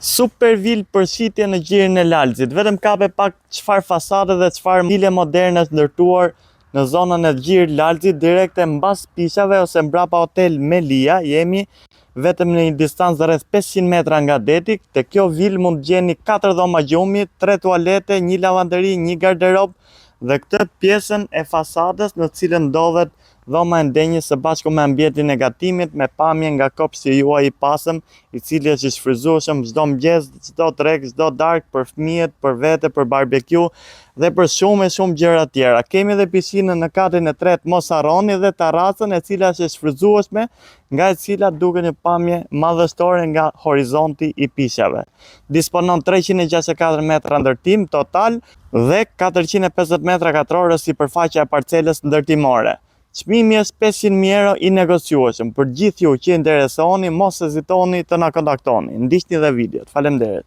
Super vil për shitje në gjirin e Lalzit. Vetëm kape pak çfarë fasade dhe çfarë stile moderne të ndërtuar në zonën e gjirë Lalzit, direkte mbas pishave ose mbrapa hotel Melia. Jemi vetëm në një distancë rreth 500 metra nga deti. Te kjo vil mund gjeni 4 dhoma gjumi, 3 tualete, 1 lavanderi, 1 garderob dhe këtë pjesën e fasadës në cilën ndodhet dhoma e ndenjës së bashku me ambientin e gatimit, me pamje nga kopshti juaj i pasëm, i cili është i shfrytzueshëm çdo mëngjes, çdo trek, çdo darkë për fëmijët, për vete, për barbecue dhe për shumë gjëra tjera. Kemi edhe pishinën në katrin e tretë, mos harroni, dhe terracën e cila është e shfrytzueshme, nga e cila duket një pamje madhështore nga horizonti i pishave. Disponon 364 metra ndërtim total dhe 450 metra katror sipërfaqja e parcelës ndërtimore. Çmimi është 500.000 euro i negociueshëm. Për gjithë ju që interesoni, mos hezitoni të na kontaktoni. Ndiqni dhe videot. Faleminderit.